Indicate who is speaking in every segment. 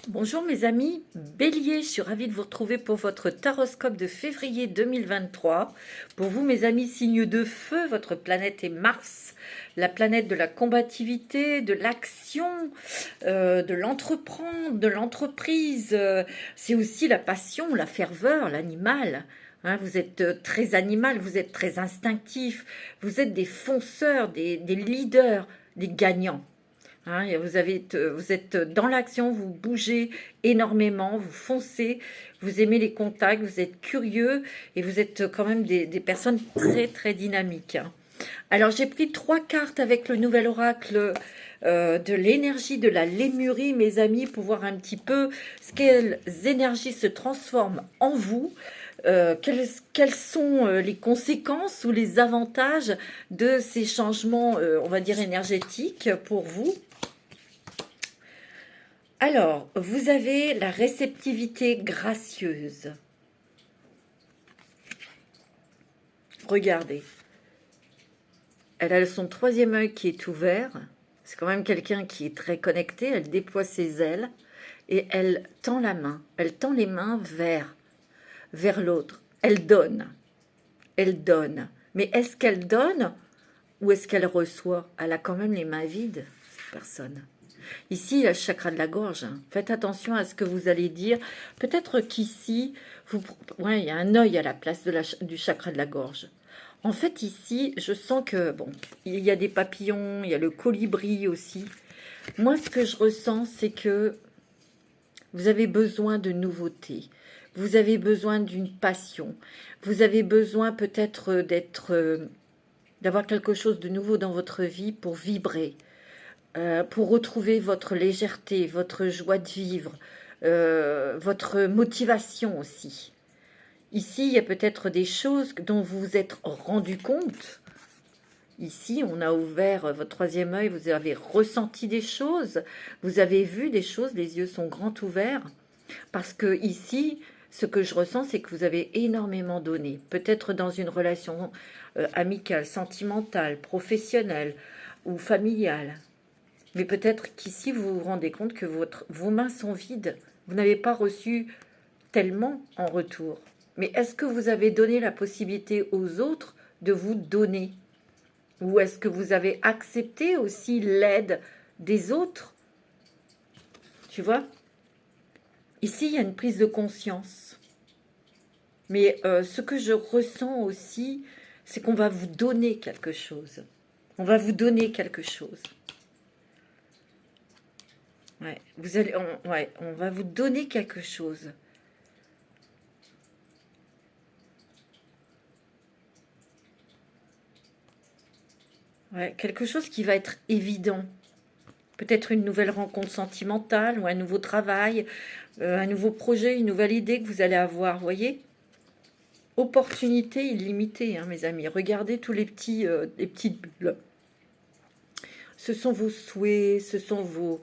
Speaker 1: Bonjour mes amis, Bélier, je suis ravie de vous retrouver pour votre taroscope de février 2023. Pour vous mes amis, signe de feu, votre planète est Mars, la planète de la combativité, de l'action, de l'entreprendre, de l'entreprise. C'est aussi la passion, la ferveur, l'animal. Hein, vous êtes très animal, vous êtes très instinctif, vous êtes des fonceurs, des leaders, des gagnants. Hein, et vous êtes dans l'action, vous bougez énormément, vous foncez, vous aimez les contacts, vous êtes curieux et vous êtes quand même des personnes très très dynamiques. Hein. Alors j'ai pris 3 cartes avec le nouvel oracle de l'énergie de la Lémurie, mes amis, pour voir un petit peu quelles énergies se transforment en vous. Quelles sont les conséquences ou les avantages de ces changements, on va dire, énergétiques pour vous. Alors, vous avez la réceptivité gracieuse. Regardez. Elle a son 3e œil qui est ouvert. C'est quand même quelqu'un qui est très connecté. Elle déploie ses ailes et elle tend la main. Elle tend les mains vers l'autre. Elle donne. Elle donne. Mais est-ce qu'elle donne ou est-ce qu'elle reçoit? Elle a quand même les mains vides, cette personne. Ici, il y a le chakra de la gorge. Faites attention à ce que vous allez dire. Peut-être qu'ici, il y a un œil à la place du chakra de la gorge. En fait, ici, je sens que, bon, il y a des papillons, il y a le colibri aussi. Moi, ce que je ressens, c'est que vous avez besoin de nouveautés. Vous avez besoin d'une passion. Vous avez besoin peut-être d'avoir quelque chose de nouveau dans votre vie pour vibrer. Pour retrouver votre légèreté, votre joie de vivre, votre motivation aussi. Ici, il y a peut-être des choses dont vous vous êtes rendu compte. Ici, on a ouvert votre 3e œil, vous avez ressenti des choses, vous avez vu des choses, les yeux sont grands ouverts. Parce que ici, ce que je ressens, c'est que vous avez énormément donné. Peut-être dans une relation amicale, sentimentale, professionnelle ou familiale. Mais peut-être qu'ici, vous vous rendez compte que vos mains sont vides. Vous n'avez pas reçu tellement en retour. Mais est-ce que vous avez donné la possibilité aux autres de vous donner? Ou est-ce que vous avez accepté aussi l'aide des autres? Tu vois? Ici, il y a une prise de conscience. Mais ce que je ressens aussi, c'est qu'on va vous donner quelque chose. On va vous donner quelque chose. Ouais, on va vous donner quelque chose. Ouais, quelque chose qui va être évident. Peut-être une nouvelle rencontre sentimentale ou un nouveau travail, un nouveau projet, une nouvelle idée que vous allez avoir, vous voyez? Opportunité illimitée, hein, mes amis. Regardez tous les petites bulles. Ce sont vos souhaits, ce sont vos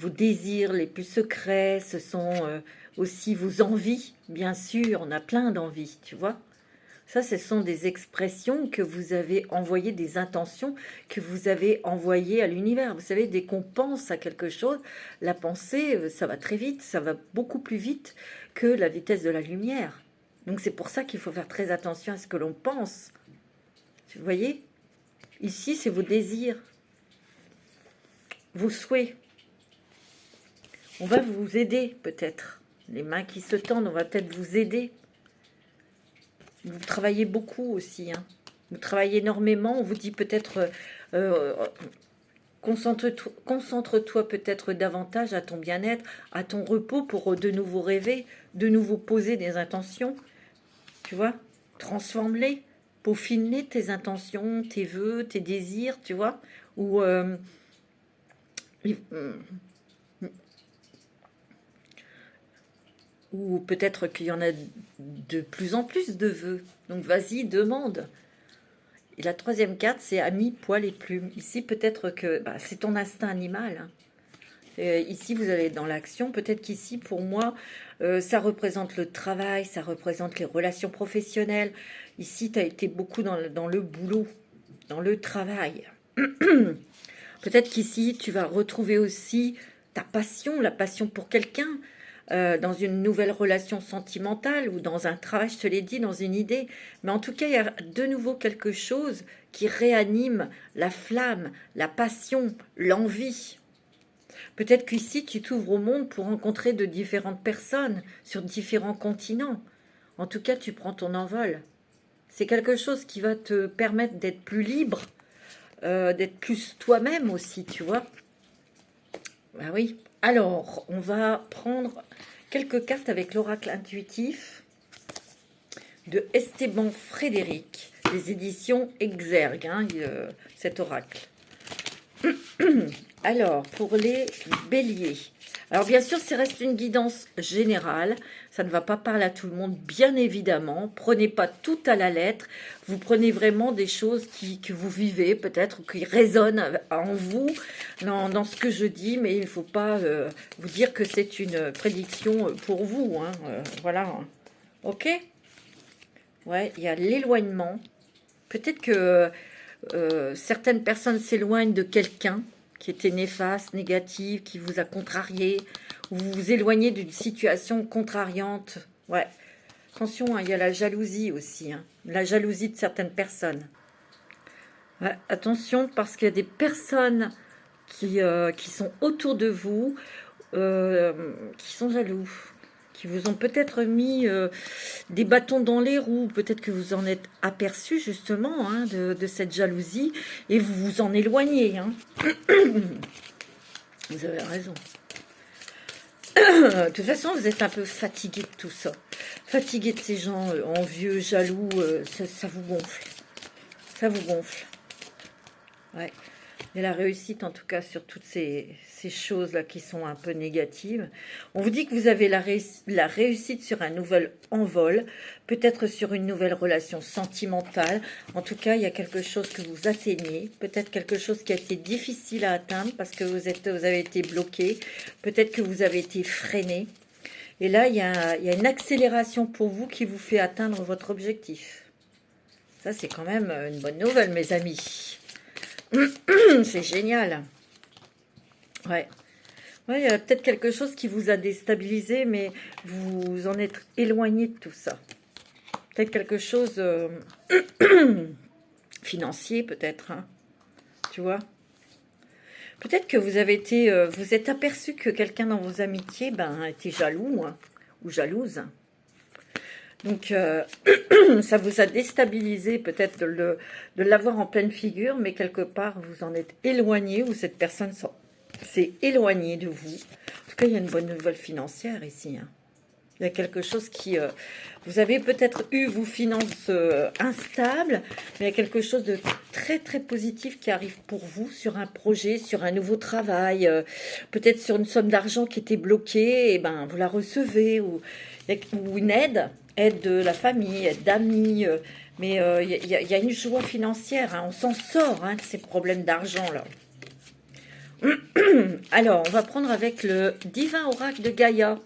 Speaker 1: désirs les plus secrets, ce sont aussi vos envies, bien sûr, on a plein d'envies, tu vois. Ça, ce sont des expressions que vous avez envoyées, des intentions que vous avez envoyées à l'univers. Vous savez, dès qu'on pense à quelque chose, la pensée, ça va très vite, ça va beaucoup plus vite que la vitesse de la lumière. Donc c'est pour ça qu'il faut faire très attention à ce que l'on pense. Vous voyez? Ici, c'est vos désirs, vos souhaits. On va vous aider peut-être. Les mains qui se tendent, on va peut-être vous aider. Vous travaillez beaucoup aussi. Hein. Vous travaillez énormément. On vous dit peut-être... concentre-toi peut-être davantage à ton bien-être, à ton repos pour de nouveau rêver, de nouveau poser des intentions. Tu vois? Transforme-les. Peaufine-les, tes intentions, tes vœux, tes désirs, tu vois? Ou... ou peut-être qu'il y en a de plus en plus de vœux. Donc vas-y, demande. Et la 3e carte, c'est Ami, poil et plume. Ici, peut-être que c'est ton instinct animal. Hein. Ici, vous allez être dans l'action. Peut-être qu'ici, pour moi, ça représente le travail, ça représente les relations professionnelles. Ici, tu as été beaucoup dans le boulot, dans le travail. Peut-être qu'ici, tu vas retrouver aussi ta passion, la passion pour quelqu'un, dans une nouvelle relation sentimentale ou dans un travail, je te l'ai dit, dans une idée. Mais en tout cas, il y a de nouveau quelque chose qui réanime la flamme, la passion, l'envie. Peut-être qu'ici, tu t'ouvres au monde pour rencontrer de différentes personnes sur différents continents. En tout cas, tu prends ton envol. C'est quelque chose qui va te permettre d'être plus libre, d'être plus toi-même aussi, tu vois. Ah oui. Alors, on va prendre quelques cartes avec l'oracle intuitif de Esteban Frédéric, des éditions Exergue, hein, cet oracle. Alors, pour les béliers. Alors, bien sûr, ça reste une guidance générale. Ça ne va pas parler à tout le monde, bien évidemment. Prenez pas tout à la lettre. Vous prenez vraiment des choses que vous vivez, peut-être, qui résonnent en vous, dans ce que je dis. Mais il ne faut pas vous dire que c'est une prédiction pour vous. Hein, voilà. OK? Ouais, il y a l'éloignement. Peut-être que certaines personnes s'éloignent de quelqu'un qui était néfaste, négative, qui vous a contrarié, ou vous vous éloignez d'une situation contrariante. Ouais, attention, hein, il y a la jalousie aussi, hein, la jalousie de certaines personnes. Ouais, attention, parce qu'il y a des personnes qui sont autour de vous, qui sont jaloux, qui vous ont peut-être mis des bâtons dans les roues, peut-être que vous en êtes aperçu justement, hein, de cette jalousie, et vous vous en éloignez. Hein. Vous avez raison. De toute façon, vous êtes un peu fatigué de tout ça. Fatigué de ces gens envieux, jaloux, ça vous gonfle. Ça vous gonfle. Ouais. Et la réussite, en tout cas, sur toutes ces choses-là qui sont un peu négatives. On vous dit que vous avez la réussite sur un nouvel envol, peut-être sur une nouvelle relation sentimentale. En tout cas, il y a quelque chose que vous atteignez, peut-être quelque chose qui a été difficile à atteindre parce que vous avez été bloqué, peut-être que vous avez été freiné. Et là, il y a une accélération pour vous qui vous fait atteindre votre objectif. Ça, c'est quand même une bonne nouvelle, mes amis. C'est génial. Ouais. Ouais, il y a peut-être quelque chose qui vous a déstabilisé, mais vous en êtes éloigné de tout ça. Peut-être quelque chose financier, peut-être. Hein, tu vois. Peut-être que vous avez été, vous êtes aperçu que quelqu'un dans vos amitiés, était jaloux, hein, ou jalouse. Donc, ça vous a déstabilisé peut-être de l'avoir en pleine figure, mais quelque part, vous en êtes éloigné, ou cette personne s'est éloignée de vous. En tout cas, il y a une bonne nouvelle financière ici. Hein. Il y a quelque chose qui... vous avez peut-être eu vos finances instables, mais il y a quelque chose de très, très positif qui arrive pour vous sur un projet, sur un nouveau travail, peut-être sur une somme d'argent qui était bloquée, et vous la recevez, ou une aide de la famille, aide d'amis, mais il y a une joie financière, hein, on s'en sort de ces problèmes d'argent-là. Alors, on va prendre avec le divin oracle de Gaïa.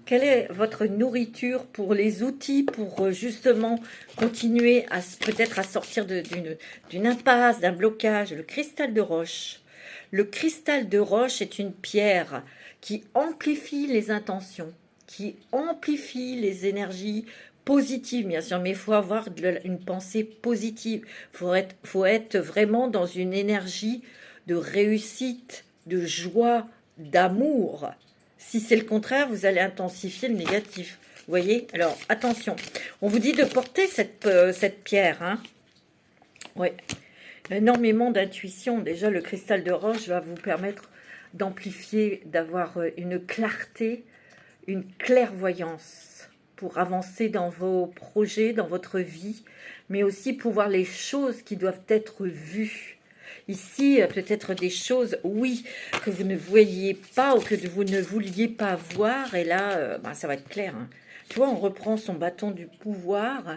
Speaker 1: Quelle est votre nourriture pour les outils pour justement continuer à peut-être à sortir d'une impasse, d'un blocage? Le cristal de roche. Le cristal de roche est une pierre qui amplifie les intentions, qui amplifie les énergies positives, bien sûr, mais il faut avoir une pensée positive. Faut être vraiment dans une énergie de réussite, de joie, d'amour. Si c'est le contraire, vous allez intensifier le négatif. Vous voyez? Alors, attention. On vous dit de porter cette pierre. Hein. Ouais. Énormément d'intuition. Déjà, le cristal de roche va vous permettre d'amplifier, d'avoir une clarté, une clairvoyance pour avancer dans vos projets, dans votre vie, mais aussi pour voir les choses qui doivent être vues. Ici, peut-être des choses, oui, que vous ne voyiez pas ou que vous ne vouliez pas voir. Et là, ça va être clair. Hein. Tu vois, on reprend son bâton du pouvoir.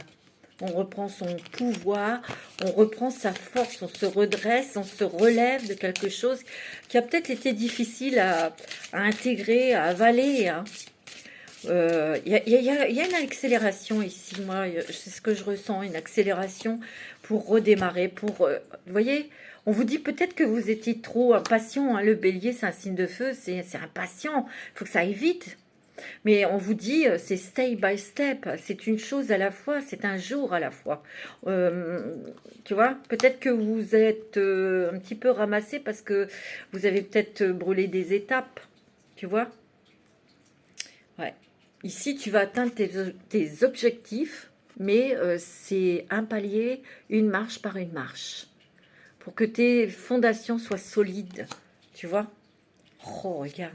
Speaker 1: On reprend son pouvoir. On reprend sa force. On se redresse. On se relève de quelque chose qui a peut-être été difficile à intégrer, à avaler. Hein. Il y a une accélération ici, moi, c'est ce que je ressens, une accélération pour redémarrer, vous voyez, On vous dit peut-être que vous étiez trop impatient. Hein. Le bélier, c'est un signe de feu, c'est impatient. Il faut que ça aille vite. Mais on vous dit, c'est step by step. C'est une chose à la fois, c'est un jour à la fois. Tu vois, peut-être que vous êtes un petit peu ramassé parce que vous avez peut-être brûlé des étapes. Tu vois? Ouais. Ici, tu vas atteindre tes objectifs, mais c'est un palier, une marche par une marche. Pour que tes fondations soient solides. Tu vois? Oh, regarde.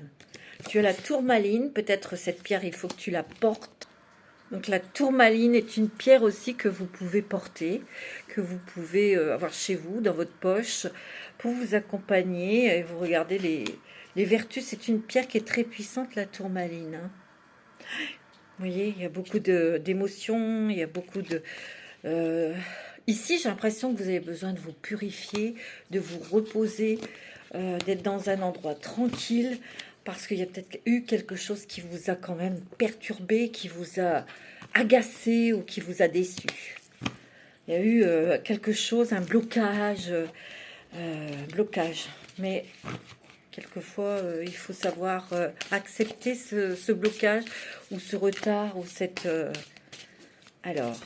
Speaker 1: Tu as la tourmaline. Peut-être cette pierre, il faut que tu la portes. Donc la tourmaline est une pierre aussi que vous pouvez porter, que vous pouvez avoir chez vous, dans votre poche, pour vous accompagner. Et vous regardez les vertus. C'est une pierre qui est très puissante, la tourmaline. Hein. Vous voyez, il y a beaucoup d'émotions, il y a beaucoup de... Ici, j'ai l'impression que vous avez besoin de vous purifier, de vous reposer, d'être dans un endroit tranquille, parce qu'il y a peut-être eu quelque chose qui vous a quand même perturbé, qui vous a agacé ou qui vous a déçu. Il y a eu quelque chose, un blocage, blocage. Mais quelquefois, il faut savoir accepter ce blocage ou ce retard ou cette... Alors,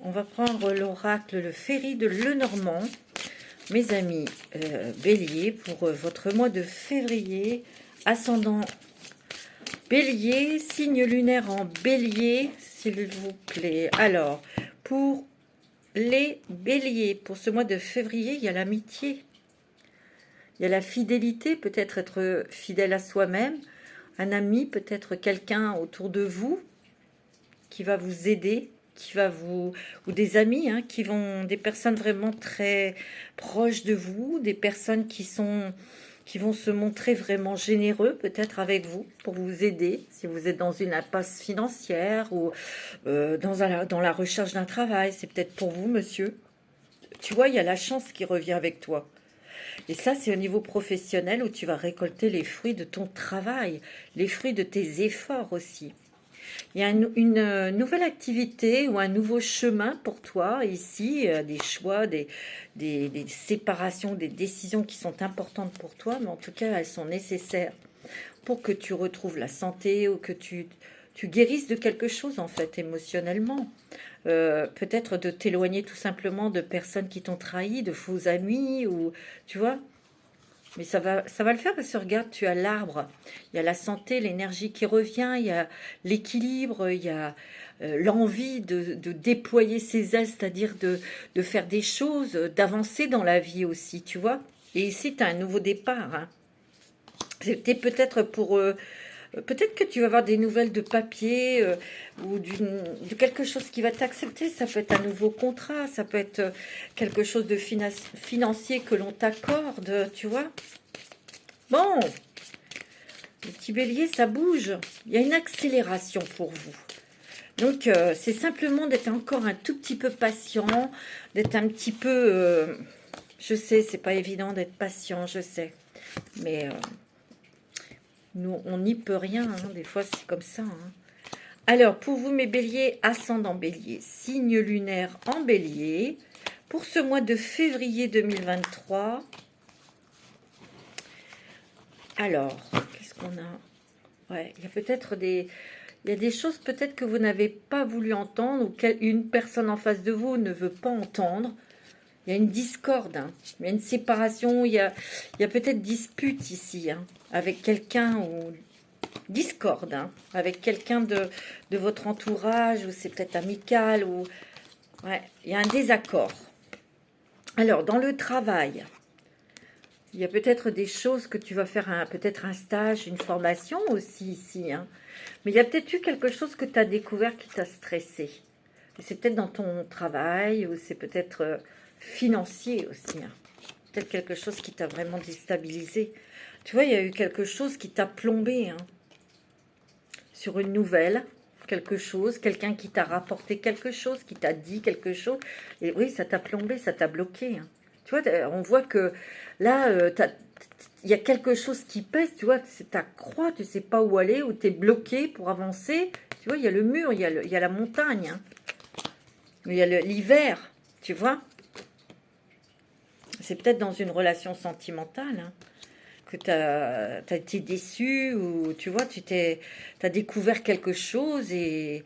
Speaker 1: on va prendre l'oracle, le Féry de Lenormand. Mes amis bélier, pour votre mois de février, ascendant bélier, signe lunaire en bélier, s'il vous plaît. Alors, pour les béliers, pour ce mois de février, il y a l'amitié. Il y a la fidélité, peut-être être fidèle à soi-même. Un ami, peut-être quelqu'un autour de vous qui va vous aider, qui va vous... Ou des amis, hein, des personnes vraiment très proches de vous, des personnes qui vont se montrer vraiment généreux, peut-être avec vous, pour vous aider, si vous êtes dans une impasse financière ou dans la recherche d'un travail. C'est peut-être pour vous, monsieur. Tu vois, il y a la chance qui revient avec toi. Et ça, c'est au niveau professionnel où tu vas récolter les fruits de ton travail, les fruits de tes efforts aussi. Il y a une nouvelle activité ou un nouveau chemin pour toi ici, des choix, des séparations, des décisions qui sont importantes pour toi, mais en tout cas, elles sont nécessaires pour que tu retrouves la santé ou que tu guérisses de quelque chose, en fait, émotionnellement. Peut-être de t'éloigner tout simplement de personnes qui t'ont trahi, de faux amis, ou tu vois. Mais ça va le faire parce que regarde, tu as l'arbre, il y a la santé, l'énergie qui revient, il y a l'équilibre, il y a l'envie de déployer ses ailes, c'est-à-dire de faire des choses, d'avancer dans la vie aussi, tu vois. Et ici, tu as un nouveau départ. Hein. C'était peut-être pour... peut-être que tu vas avoir des nouvelles de papier ou de quelque chose qui va t'accepter. Ça peut être un nouveau contrat, ça peut être quelque chose de financier que l'on t'accorde, tu vois. Bon, le petit bélier, ça bouge. Il y a une accélération pour vous. Donc, c'est simplement d'être encore un tout petit peu patient, d'être un petit peu... je sais, c'est pas évident d'être patient, je sais. Mais... nous, on n'y peut rien, hein. Des fois c'est comme ça. Hein. Alors, pour vous mes béliers, ascendant bélier, signe lunaire en bélier, pour ce mois de février 2023, alors, qu'est-ce qu'on a? Ouais, il y a peut-être il y a des choses peut-être que vous n'avez pas voulu entendre ou qu'une personne en face de vous ne veut pas entendre. Il y a une discorde, hein. Il y a une séparation, il y a peut-être dispute ici, hein, avec quelqu'un ou discorde, hein, avec quelqu'un de votre entourage, ou c'est peut-être amical, ou ouais, il y a un désaccord. Alors, dans le travail, il y a peut-être des choses que tu vas faire, peut-être un stage, une formation aussi ici, hein. Mais il y a peut-être eu quelque chose que tu as découvert qui t'a stressé. C'est peut-être dans ton travail, ou c'est peut-être... financier aussi, hein. Peut-être quelque chose qui t'a vraiment déstabilisé. Tu vois, il y a eu quelque chose qui t'a plombé, hein. Sur une nouvelle, quelque chose, quelqu'un qui t'a rapporté quelque chose, qui t'a dit quelque chose, et oui, ça t'a plombé, ça t'a bloqué, hein. Tu vois, on voit que là, il y a quelque chose qui pèse, tu vois, c'est ta croix, tu sais pas où aller, où tu es bloqué pour avancer. Tu vois, il y a le mur, il y a la montagne, hein. Il y a l'hiver, tu vois. C'est peut-être dans une relation sentimentale, hein, que tu as été déçu, ou tu vois, t'as découvert quelque chose et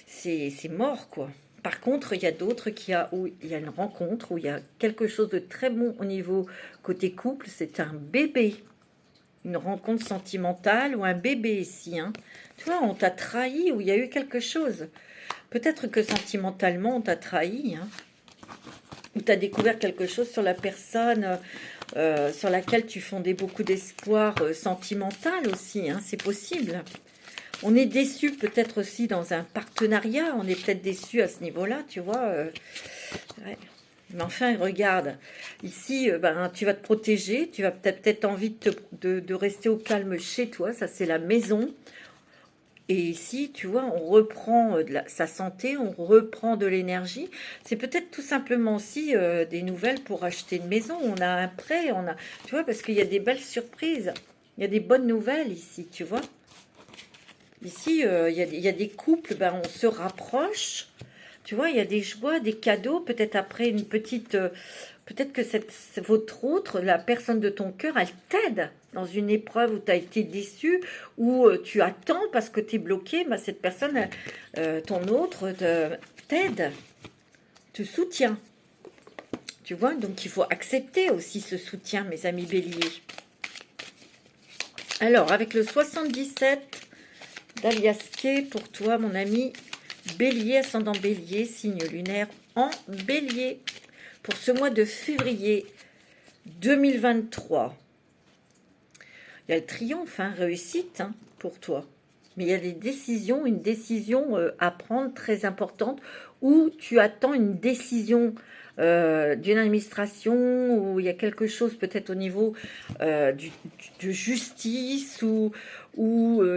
Speaker 1: c'est mort, quoi. Par contre, il y a d'autres où il y a une rencontre, où il y a quelque chose de très bon au niveau côté couple, c'est un bébé. Une rencontre sentimentale ou un bébé ici, hein. Tu vois, on t'a trahi, ou il y a eu quelque chose. Peut-être que sentimentalement, on t'a trahi, hein, ou tu as découvert quelque chose sur la personne sur laquelle tu fondais beaucoup d'espoir sentimental aussi, hein, c'est possible. On est déçu peut-être aussi dans un partenariat, on est peut-être déçu à ce niveau-là, tu vois. Ouais. Mais enfin, regarde, ici, ben, tu vas te protéger, tu vas peut-être envie de rester au calme chez toi, ça c'est la maison. Et ici, tu vois, on reprend sa santé, on reprend de l'énergie. C'est peut-être tout simplement aussi des nouvelles pour acheter une maison. On a un prêt, tu vois, parce qu'il y a des belles surprises. Il y a des bonnes nouvelles ici, tu vois. Ici, il y a des couples, ben, on se rapproche. Tu vois, il y a des joies, des cadeaux. Peut-être après une petite... peut-être que votre autre, la personne de ton cœur, elle t'aide dans une épreuve où tu as été déçu, où tu attends parce que tu es bloqué. Ben, cette personne, ton autre, t'aide, te soutient. Tu vois, donc il faut accepter aussi ce soutien, mes amis béliers. Alors, avec le 77 d'Alias Kay, pour toi, mon ami bélier, ascendant bélier, signe lunaire en bélier, pour ce mois de février 2023. Il y a le triomphe, hein, réussite, hein, pour toi. Mais il y a des décisions, une décision à prendre très importante, où tu attends une décision d'une administration, où il y a quelque chose peut-être au niveau de justice, où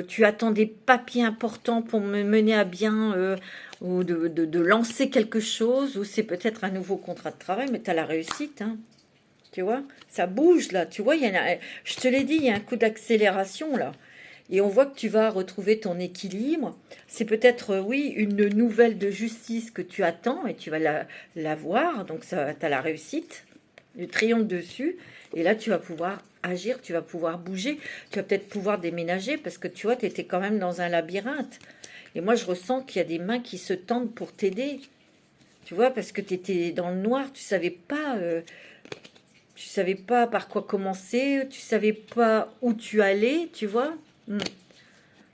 Speaker 1: tu attends des papiers importants pour me mener à bien, ou de lancer quelque chose, ou c'est peut-être un nouveau contrat de travail, mais tu as la réussite, hein. Tu vois, ça bouge là. Tu vois, je te l'ai dit, il y a un coup d'accélération là. Et on voit que tu vas retrouver ton équilibre. C'est peut-être, oui, une nouvelle de justice que tu attends et tu vas la voir. Donc, tu as la réussite, le triomphe dessus. Et là, tu vas pouvoir agir, tu vas pouvoir bouger. Tu vas peut-être pouvoir déménager parce que tu vois, tu étais quand même dans un labyrinthe. Et moi, je ressens qu'il y a des mains qui se tendent pour t'aider. Tu vois, parce que tu étais dans le noir, tu savais pas... tu savais pas par quoi commencer, tu savais pas où tu allais, tu vois.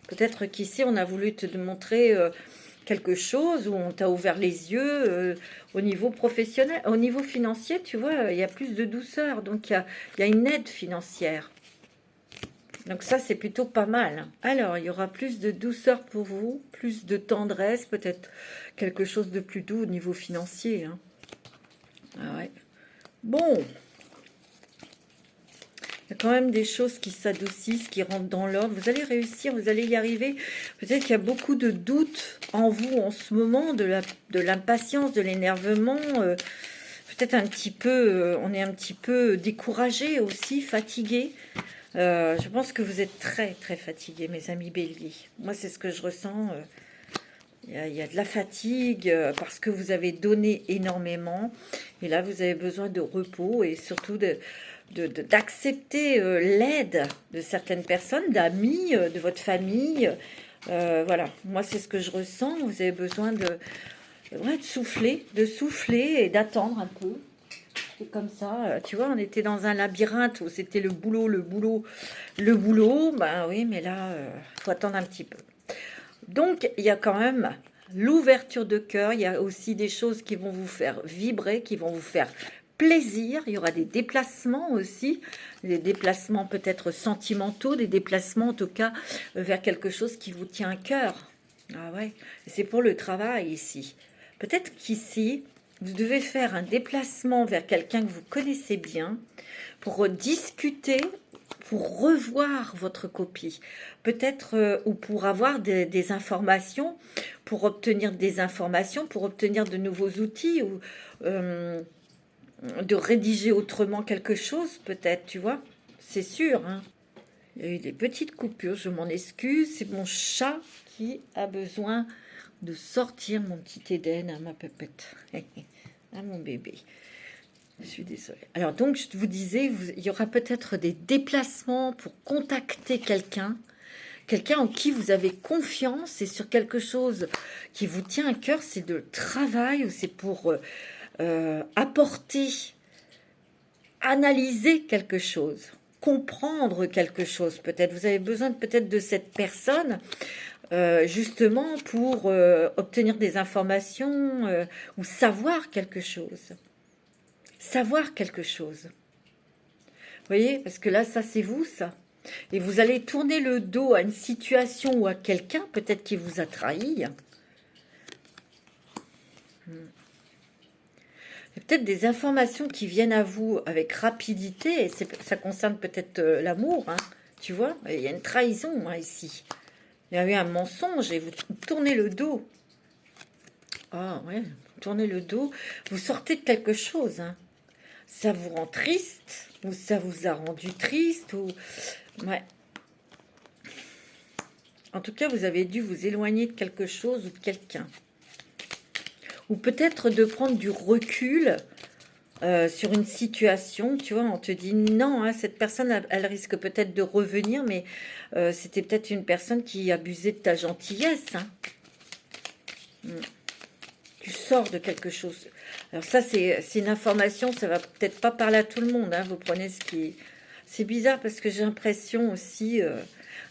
Speaker 1: Peut-être qu'ici, on a voulu te montrer quelque chose, où on t'a ouvert les yeux au niveau professionnel. Au niveau financier, tu vois, il y a plus de douceur, donc il y a une aide financière. Donc ça, c'est plutôt pas mal. Alors, il y aura plus de douceur pour vous, plus de tendresse, peut-être quelque chose de plus doux au niveau financier, hein. Ah ouais. Bon, il y a quand même des choses qui s'adoucissent, qui rentrent dans l'ordre. Vous allez réussir, vous allez y arriver. Peut-être qu'il y a beaucoup de doutes en vous en ce moment, de l'impatience, de l'énervement. Peut-être un petit peu, on est un petit peu découragé aussi, fatigué. Je pense que vous êtes très, très fatigués, mes amis béliers. Moi, c'est ce que je ressens. Il y a de la fatigue parce que vous avez donné énormément. Et là, vous avez besoin de repos et surtout d'accepter l'aide de certaines personnes, d'amis, de votre famille. Voilà, moi c'est ce que je ressens. Vous avez besoin ouais, de souffler et d'attendre un peu. C'est comme ça, tu vois, on était dans un labyrinthe où c'était le boulot, le boulot, le boulot. Ben oui, mais là, il faut attendre un petit peu. Donc, il y a quand même l'ouverture de cœur. Il y a aussi des choses qui vont vous faire vibrer, qui vont vous faire plaisir. Il y aura des déplacements aussi, des déplacements peut-être sentimentaux, des déplacements en tout cas vers quelque chose qui vous tient à cœur. Ah ouais, c'est pour le travail ici. Peut-être qu'ici, vous devez faire un déplacement vers quelqu'un que vous connaissez bien pour discuter, pour revoir votre copie. Peut-être, ou pour avoir des informations, pour obtenir des informations, pour obtenir de nouveaux outils, ou de rédiger autrement quelque chose, peut-être, tu vois. C'est sûr, hein. Il y a eu des petites coupures, je m'en excuse. C'est mon chat qui a besoin de sortir, mon petit Éden, à ma pépette, à mon bébé. Je suis désolée. Alors donc, je vous disais, il y aura peut-être des déplacements pour contacter quelqu'un, quelqu'un en qui vous avez confiance et sur quelque chose qui vous tient à cœur, c'est de travail ou c'est pour apporter, analyser quelque chose, comprendre quelque chose peut-être. Vous avez besoin peut-être de cette personne justement pour obtenir des informations ou savoir quelque chose. Savoir quelque chose. Vous voyez, parce que là, ça c'est vous, ça. Et vous allez tourner le dos à une situation ou à quelqu'un, peut-être qui vous a trahi. Il y a peut-être des informations qui viennent à vous avec rapidité, et ça concerne peut-être l'amour, hein, tu vois. Il y a une trahison hein, ici. Il y a eu un mensonge et vous tournez le dos. Ah ouais, vous tournez le dos. Vous sortez de quelque chose, hein. Ça vous rend triste, ou ça vous a rendu triste, ou... Ouais. En tout cas, vous avez dû vous éloigner de quelque chose ou de quelqu'un. Ou peut-être de prendre du recul sur une situation, tu vois, on te dit non, hein, cette personne, elle risque peut-être de revenir, mais c'était peut-être une personne qui abusait de ta gentillesse. Hein. Tu sors de quelque chose. Alors ça, c'est une information, ça va peut-être pas parler à tout le monde, hein, vous prenez ce qui... C'est bizarre parce que j'ai l'impression aussi,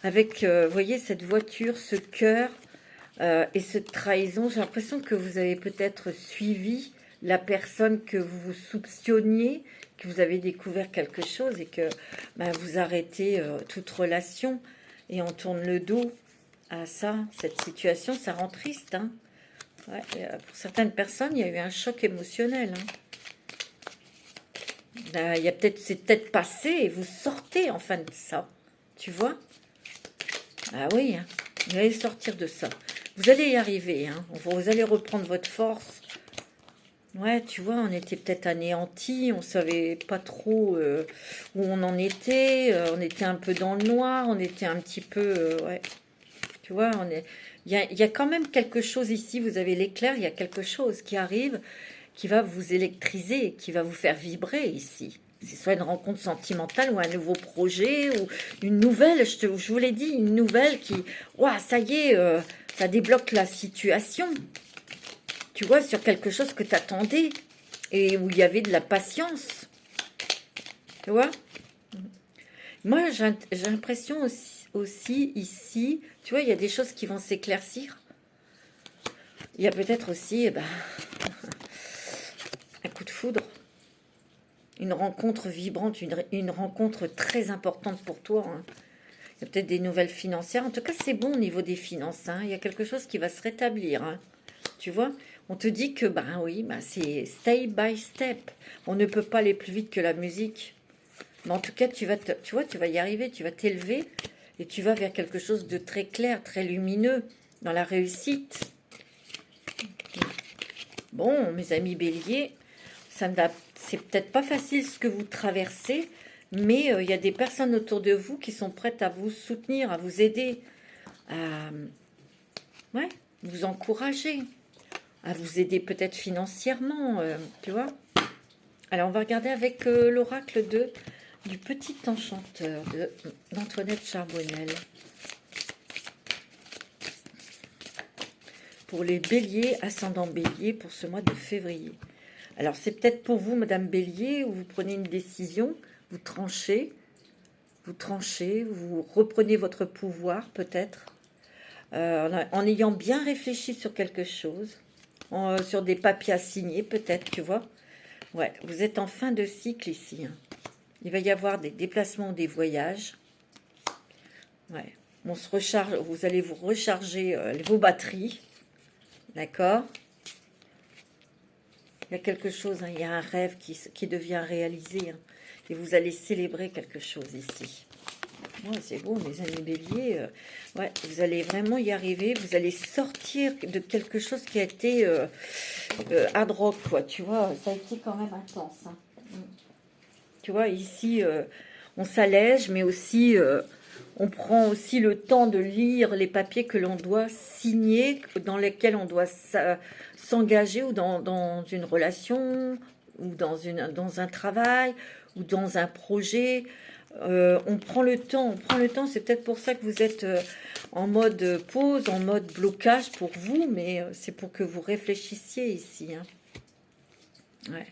Speaker 1: avec, vous voyez, cette voiture, ce cœur et cette trahison, j'ai l'impression que vous avez peut-être suivi la personne que vous soupçonniez, que vous avez découvert quelque chose et que ben, vous arrêtez toute relation et on tourne le dos à ça, cette situation, ça rend triste. Hein. Ouais, pour certaines personnes, il y a eu un choc émotionnel. Hein. Il y a peut-être, c'est peut-être passé et vous sortez enfin de ça. Tu vois? Ah oui, hein, vous allez sortir de ça. Vous allez y arriver. Hein, vous allez reprendre votre force. Ouais, tu vois, on était peut-être anéantis, on savait pas trop où on en était, on était un peu dans le noir, on était un petit peu, ouais, tu vois, il y a quand même quelque chose ici, vous avez l'éclair, il y a quelque chose qui arrive, qui va vous électriser, qui va vous faire vibrer ici. C'est soit une rencontre sentimentale ou un nouveau projet ou une nouvelle, je vous l'ai dit, une nouvelle qui, ouah, ça y est, ça débloque la situation. Tu vois, sur quelque chose que tu attendais et où il y avait de la patience. Tu vois? Moi, j'ai l'impression aussi ici, tu vois, il y a des choses qui vont s'éclaircir. Il y a peut-être aussi eh ben, un coup de foudre, une rencontre vibrante, une rencontre très importante pour toi. Hein. Il y a peut-être des nouvelles financières. En tout cas, c'est bon au niveau des finances. Hein. Il y a quelque chose qui va se rétablir. Hein. Tu vois, on te dit que ben oui, ben c'est step by step. On ne peut pas aller plus vite que la musique. Mais en tout cas, tu vois, tu vas y arriver, tu vas t'élever et tu vas vers quelque chose de très clair, très lumineux dans la réussite. Bon, mes amis béliers, c'est peut-être pas facile ce que vous traversez, mais il y a des personnes autour de vous qui sont prêtes à vous soutenir, à vous aider, à ouais, vous encourager, à vous aider peut-être financièrement, tu vois. Alors, on va regarder avec l'oracle du petit enchanteur d'Antoinette Charbonnel. Pour les béliers, ascendant bélier, pour ce mois de février. Alors, c'est peut-être pour vous, Madame Bélier, où vous prenez une décision, vous tranchez, vous reprenez votre pouvoir, peut-être, en ayant bien réfléchi sur quelque chose, sur des papiers à signer, peut-être, tu vois. Ouais, vous êtes en fin de cycle ici. Hein. Il va y avoir des déplacements, des voyages. Ouais, on se recharge, vous allez vous recharger vos batteries. D'accord? Il y a quelque chose, hein, il y a un rêve qui devient réalisé. Hein, et vous allez célébrer quelque chose ici. Ouais, c'est beau, mes amis béliers. Ouais, vous allez vraiment y arriver. Vous allez sortir de quelque chose qui a été hard rock, quoi. Tu vois, ça a été quand même intense. Hein. Tu vois, ici, on s'allège, mais aussi, on prend aussi le temps de lire les papiers que l'on doit signer, dans lesquels on doit s'engager ou dans une relation, ou dans un travail, ou dans un projet. On prend le temps, c'est peut-être pour ça que vous êtes en mode pause, en mode blocage pour vous, mais c'est pour que vous réfléchissiez ici. Hein. Ouais.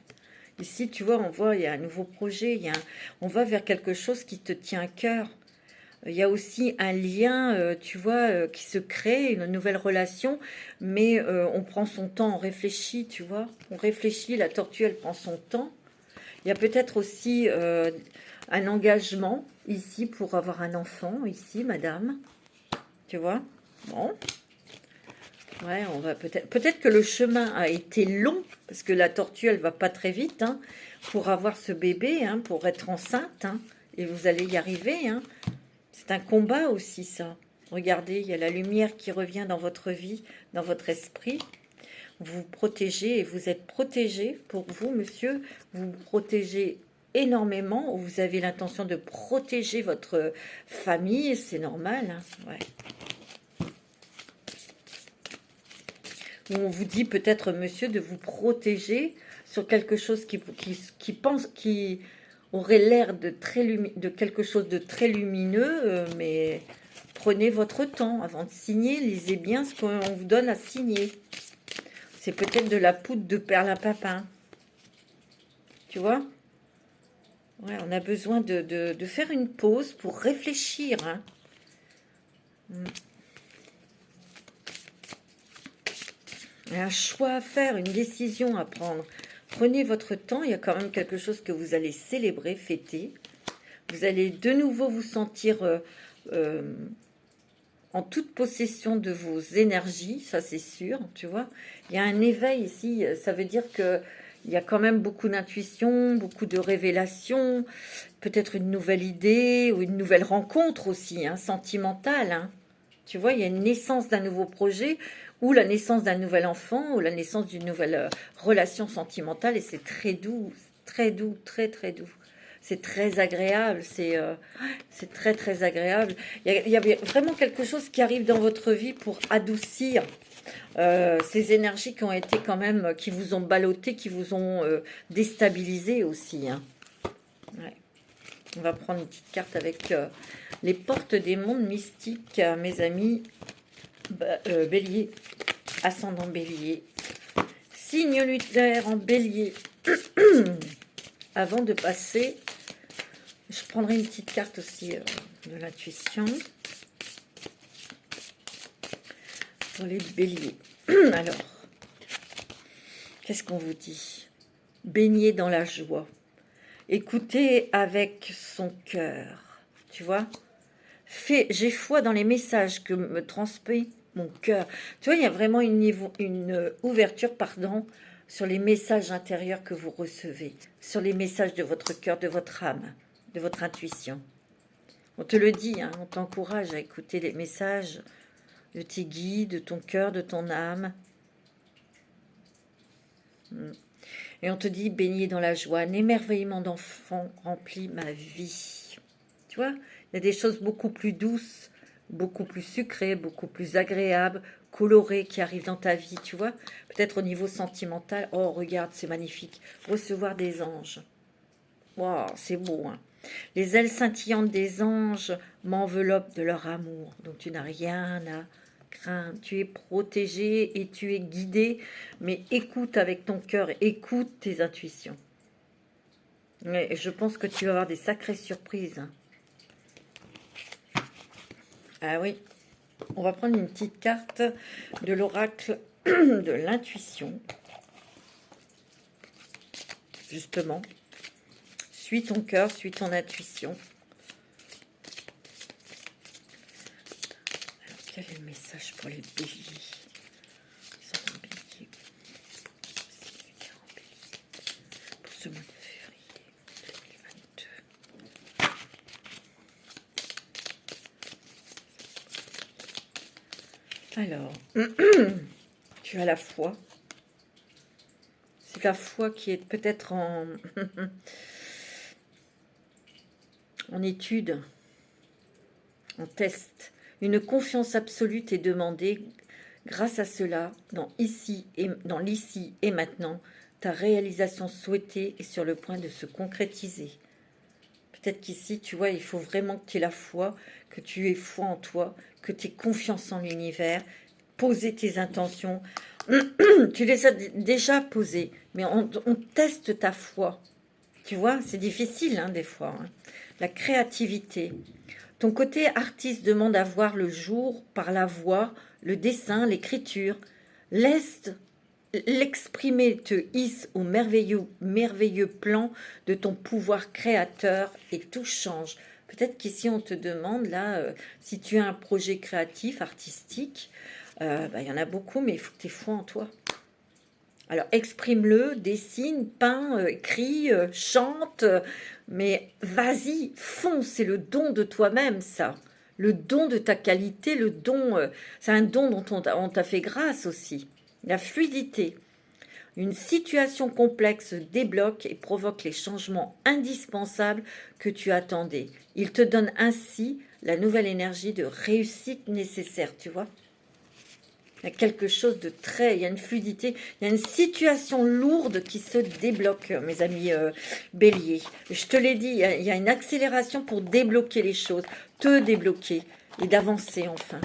Speaker 1: Ici, tu vois, on voit, il y a un nouveau projet, on va vers quelque chose qui te tient à cœur. Il y a aussi un lien, tu vois, qui se crée, une nouvelle relation, mais on prend son temps, on réfléchit, tu vois. On réfléchit, la tortue, elle prend son temps. Il y a peut-être aussi un engagement ici pour avoir un enfant, ici, madame. Tu vois? Bon. Ouais, on va peut-être que le chemin a été long, parce que la tortue, elle va pas très vite, hein, pour avoir ce bébé, hein, pour être enceinte, hein, et vous allez y arriver, hein. C'est un combat aussi, ça. Regardez, il y a la lumière qui revient dans votre vie, dans votre esprit. Vous vous protégez et vous êtes protégé pour vous, monsieur. Vous vous protégez énormément. Vous avez l'intention de protéger votre famille. C'est normal. Hein, ouais. On vous dit peut-être, monsieur, de vous protéger sur quelque chose qui aurait l'air de quelque chose de très lumineux, mais prenez votre temps avant de signer. Lisez bien ce qu'on vous donne à signer. C'est peut-être de la poudre de perlimpinpin. Tu vois? Ouais, on a besoin de faire une pause pour réfléchir. Hein. Un choix à faire, une décision à prendre. Prenez votre temps, il y a quand même quelque chose que vous allez célébrer, fêter. Vous allez de nouveau vous sentir en toute possession de vos énergies, ça c'est sûr, tu vois. Il y a un éveil ici, ça veut dire que il y a quand même beaucoup d'intuition, beaucoup de révélations, peut-être une nouvelle idée ou une nouvelle rencontre aussi, hein, sentimentale. Hein. Tu vois, il y a une naissance d'un nouveau projet ou la naissance d'un nouvel enfant ou la naissance d'une nouvelle relation sentimentale et c'est très doux, très très doux. C'est très agréable, c'est très très agréable. Il y a vraiment quelque chose qui arrive dans votre vie pour adoucir ces énergies qui ont été quand même, qui vous ont ballotté, qui vous ont déstabilisé aussi. Hein. Ouais. On va prendre une petite carte avec les portes des mondes mystiques, mes amis. Bélier, ascendant Bélier, signe lunaire en Bélier. Avant de passer, je prendrai une petite carte aussi de l'intuition pour les béliers. Alors, qu'est-ce qu'on vous dit? Baignez dans la joie. Écoutez avec son cœur. Tu vois? J'ai foi dans les messages que me transmet mon cœur. Tu vois, il y a vraiment une ouverture, pardon, sur les messages intérieurs que vous recevez, sur les messages de votre cœur, de votre âme, de votre intuition. On te le dit, hein, on t'encourage à écouter les messages de tes guides, de ton cœur, de ton âme. Et on te dit, baigner dans la joie, un émerveillement d'enfant remplit ma vie. Tu vois, il y a des choses beaucoup plus douces, beaucoup plus sucrées, beaucoup plus agréables, colorées qui arrivent dans ta vie, tu vois. Peut-être au niveau sentimental, oh regarde, c'est magnifique. Recevoir des anges. Wow, c'est beau, hein. Les ailes scintillantes des anges m'enveloppent de leur amour. Donc tu n'as rien à craindre. Tu es protégé et tu es guidé. Mais écoute avec ton cœur, écoute tes intuitions. Mais je pense que tu vas avoir des sacrées surprises. Ah oui. On va prendre une petite carte de l'oracle de l'intuition. Justement. Suis ton cœur, suis ton intuition. Alors, quel est le message pour les béliers? Ils sont en bélier. Pour ce mois de février 2022. Alors, tu as la foi. C'est la foi qui est peut-être en... en étude, en test. Une confiance absolue est demandée. Grâce à cela, dans l'ici et maintenant, ta réalisation souhaitée est sur le point de se concrétiser. Peut-être qu'ici, tu vois, il faut vraiment que tu aies la foi, que tu aies foi en toi, que tu aies confiance en l'univers, poser tes intentions. Tu les as déjà posées, mais on teste ta foi. Tu vois, c'est difficile des fois. La créativité. Ton côté artiste demande à voir le jour par la voix, le dessin, l'écriture. Laisse l'exprimer te hisse au merveilleux plan de ton pouvoir créateur et tout change. Peut-être qu'ici on te demande là, si tu as un projet créatif, artistique, y en a beaucoup, mais il faut que tu aies foi en toi. Alors exprime-le, dessine, peins, écris, chante, mais vas-y, fonce, c'est le don de toi-même ça. Le don de ta qualité, le don, c'est un don dont on t'a fait grâce aussi. La fluidité. Une situation complexe se débloque et provoque les changements indispensables que tu attendais. Il te donne ainsi la nouvelle énergie de réussite nécessaire, tu vois. Il y a quelque chose de très... Il y a une fluidité, il y a une situation lourde qui se débloque, mes amis béliers. Je te l'ai dit, il y a une accélération pour débloquer les choses, te débloquer et d'avancer enfin.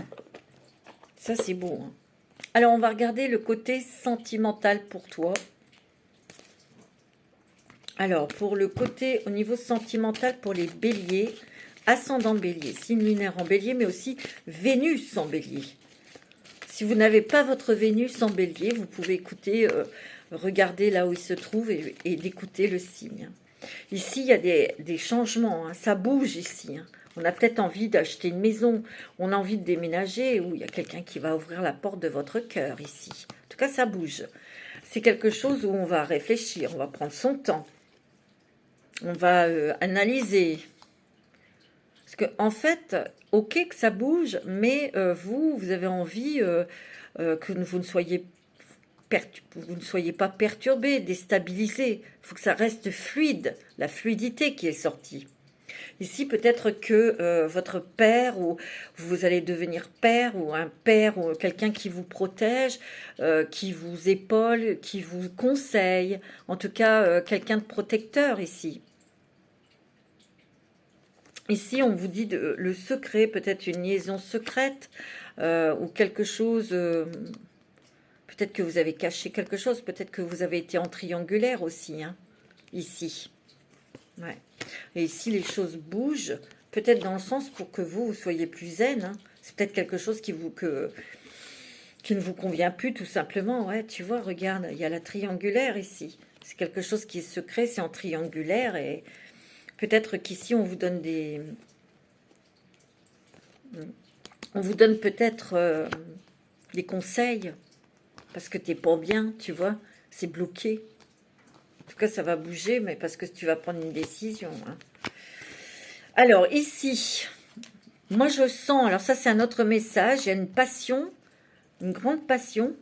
Speaker 1: Ça, c'est beau. Alors, on va regarder le côté sentimental pour toi. Alors, pour le côté au niveau sentimental pour les béliers, ascendant bélier, signe lunaire en bélier, mais aussi Vénus en bélier. Si vous n'avez pas votre Vénus en bélier, vous pouvez écouter, regarder là où il se trouve et d'écouter le signe. Ici, il y a des changements, ça bouge ici. On a peut-être envie d'acheter une maison, on a envie de déménager, ou il y a quelqu'un qui va ouvrir la porte de votre cœur ici. En tout cas, ça bouge. C'est quelque chose où on va réfléchir, on va prendre son temps. On va analyser. Parce que en fait, ok que ça bouge, mais vous avez envie que vous ne soyez pas perturbé, déstabilisé. Il faut que ça reste fluide, la fluidité qui est sortie. Ici, peut-être que votre père, ou vous allez devenir père, ou un père, ou quelqu'un qui vous protège, qui vous épaule, qui vous conseille. En tout cas, quelqu'un de protecteur ici. Ici, on vous dit le secret, peut-être une liaison secrète, ou quelque chose... peut-être que vous avez caché quelque chose, peut-être que vous avez été en triangulaire aussi, ici. Ouais. Et ici, les choses bougent, peut-être dans le sens pour que vous soyez plus zen. C'est peut-être quelque chose qui ne vous convient plus, tout simplement. Ouais, tu vois, regarde, il y a la triangulaire ici. C'est quelque chose qui est secret, c'est en triangulaire, et peut-être qu'ici, on vous donne des... On vous donne peut-être des conseils, parce que tu n'es pas bien, tu vois, c'est bloqué. En tout cas, ça va bouger, mais parce que tu vas prendre une décision. Alors, ici, moi je sens, alors ça c'est un autre message, il y a une passion, une grande passion,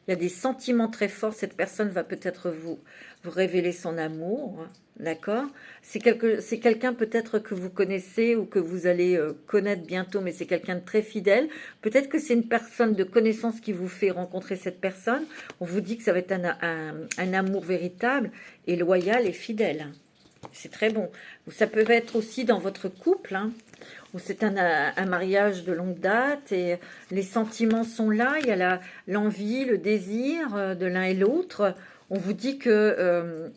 Speaker 1: il y a des sentiments très forts, cette personne va peut-être vous révéler son amour, d'accord? C'est quelqu'un peut-être que vous connaissez ou que vous allez connaître bientôt, mais c'est quelqu'un de très fidèle. Peut-être que c'est une personne de connaissance qui vous fait rencontrer cette personne. On vous dit que ça va être un amour véritable et loyal et fidèle. C'est très bon. Ça peut être aussi dans votre couple, où c'est un mariage de longue date et les sentiments sont là, il y a l'envie, le désir de l'un et l'autre. On vous dit que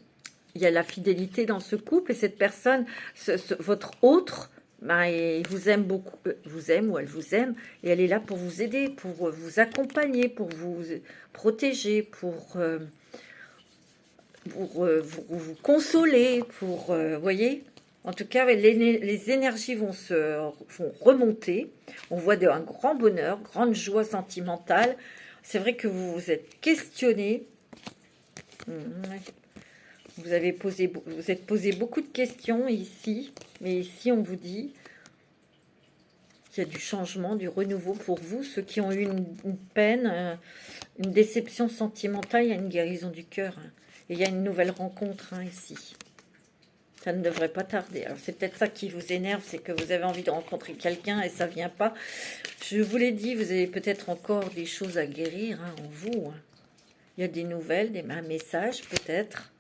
Speaker 1: il y a la fidélité dans ce couple et cette personne, votre autre, il vous aime beaucoup, vous aime ou elle vous aime et elle est là pour vous aider, pour vous accompagner, pour vous protéger, pour vous consoler, pour, voyez, en tout cas, les énergies vont remonter. On voit un grand bonheur, grande joie sentimentale. C'est vrai que vous vous êtes questionné. Vous êtes posé beaucoup de questions ici. Mais ici, on vous dit qu'il y a du changement, du renouveau pour vous. Ceux qui ont eu une peine, une déception sentimentale, il y a une guérison du cœur. Et il y a une nouvelle rencontre ici. Ça ne devrait pas tarder. Alors c'est peut-être ça qui vous énerve, c'est que vous avez envie de rencontrer quelqu'un et ça ne vient pas. Je vous l'ai dit, vous avez peut-être encore des choses à guérir en vous. Il y a des nouvelles, un message peut-être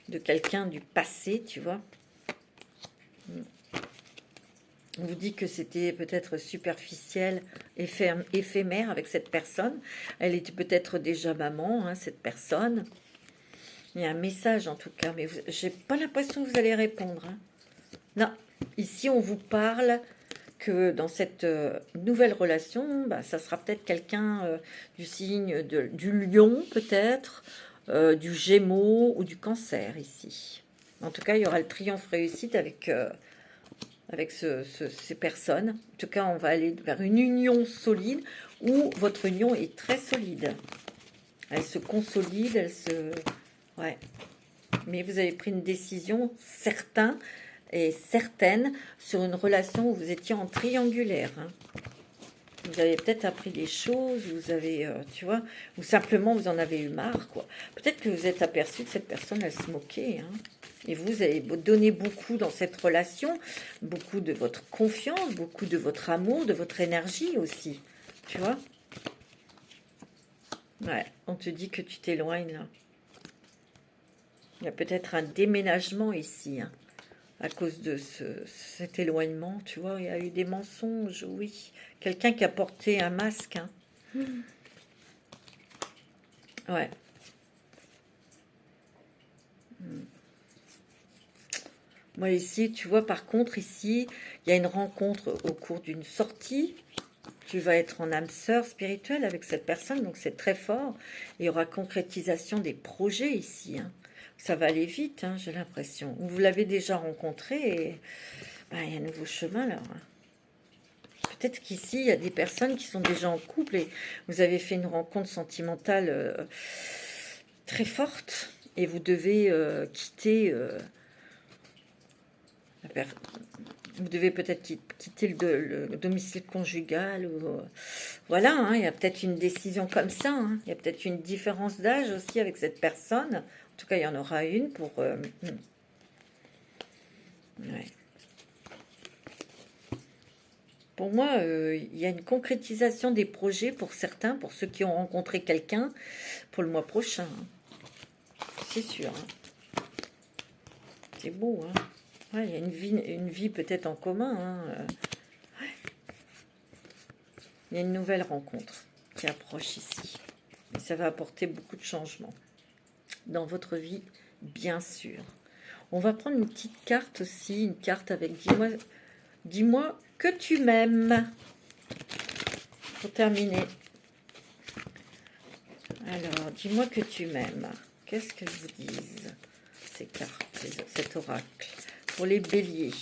Speaker 1: de quelqu'un du passé, tu vois. On vous dit que c'était peut-être superficiel, éphémère avec cette personne. Elle était peut-être déjà maman, hein, cette personne. Il y a un message en tout cas, mais j'ai pas l'impression que vous allez répondre. Hein. Non, ici on vous parle que dans cette nouvelle relation, bah, ça sera peut-être quelqu'un du signe du lion peut-être, du gémeaux ou du cancer ici. En tout cas, il y aura le triomphe réussite avec ces personnes. En tout cas, on va aller vers une union solide où votre union est très solide. Elle se consolide, elle se... Ouais. Mais vous avez pris une décision certaine et certaine sur une relation où vous étiez en triangulaire. Hein. Vous avez peut-être appris des choses, vous avez, tu vois, ou simplement vous en avez eu marre, quoi. Peut-être que vous êtes aperçu que cette personne, elle se moquait, hein. Et vous avez donné beaucoup dans cette relation, beaucoup de votre confiance, beaucoup de votre amour, de votre énergie aussi, tu vois. Ouais, on te dit que tu t'éloignes, là. Il y a peut-être un déménagement ici, hein, à cause de cet éloignement, tu vois. Il y a eu des mensonges, oui. Quelqu'un qui a porté un masque, hein. Ouais. Moi ici, tu vois, par contre, ici, il y a une rencontre au cours d'une sortie. Tu vas être en âme sœur spirituelle avec cette personne, donc c'est très fort. Il y aura concrétisation des projets ici. Hein. Ça va aller vite, hein, j'ai l'impression. Vous l'avez déjà rencontré et bah, il y a un nouveau chemin là. Hein. Peut-être qu'ici, il y a des personnes qui sont déjà en couple et vous avez fait une rencontre sentimentale très forte et vous devez quitter... vous devez peut-être quitter le domicile conjugal. Ou, voilà, hein, il y a peut-être une décision comme ça. Hein. Il y a peut-être une différence d'âge aussi avec cette personne. En tout cas, il y en aura une pour... ouais. Pour moi, il y a une concrétisation des projets pour certains, pour ceux qui ont rencontré quelqu'un, pour le mois prochain. Hein. C'est sûr. Hein. C'est beau, hein. Ouais, il y a une vie peut-être en commun. Hein. Ouais. Il y a une nouvelle rencontre qui approche ici. Et ça va apporter beaucoup de changements dans votre vie, bien sûr. On va prendre une petite carte aussi, une carte avec dis-moi que tu m'aimes. Pour terminer. Alors, dis-moi que tu m'aimes. Qu'est-ce qu'elles vous disent, ces cartes, cet oracle? Pour les béliers.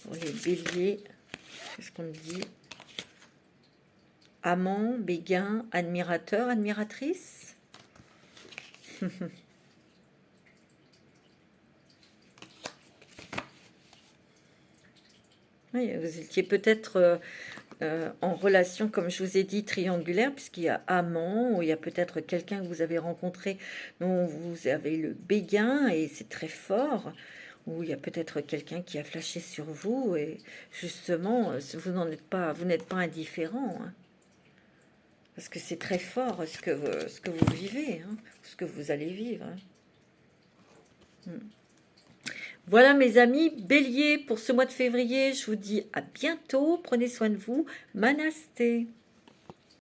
Speaker 1: Pour les béliers, qu'est-ce qu'on dit? Amant, béguin, admirateur, admiratrice. Oui, vous étiez peut-être en relation, comme je vous ai dit, triangulaire, puisqu'il y a amant, ou il y a peut-être quelqu'un que vous avez rencontré dont vous avez le béguin, et c'est très fort, ou il y a peut-être quelqu'un qui a flashé sur vous, et justement, vous n'êtes pas indifférent, hein, parce que c'est très fort ce que vous vivez, hein, ce que vous allez vivre. Hein. Voilà mes amis, bélier pour ce mois de février, je vous dis à bientôt, prenez soin de vous, Manasté.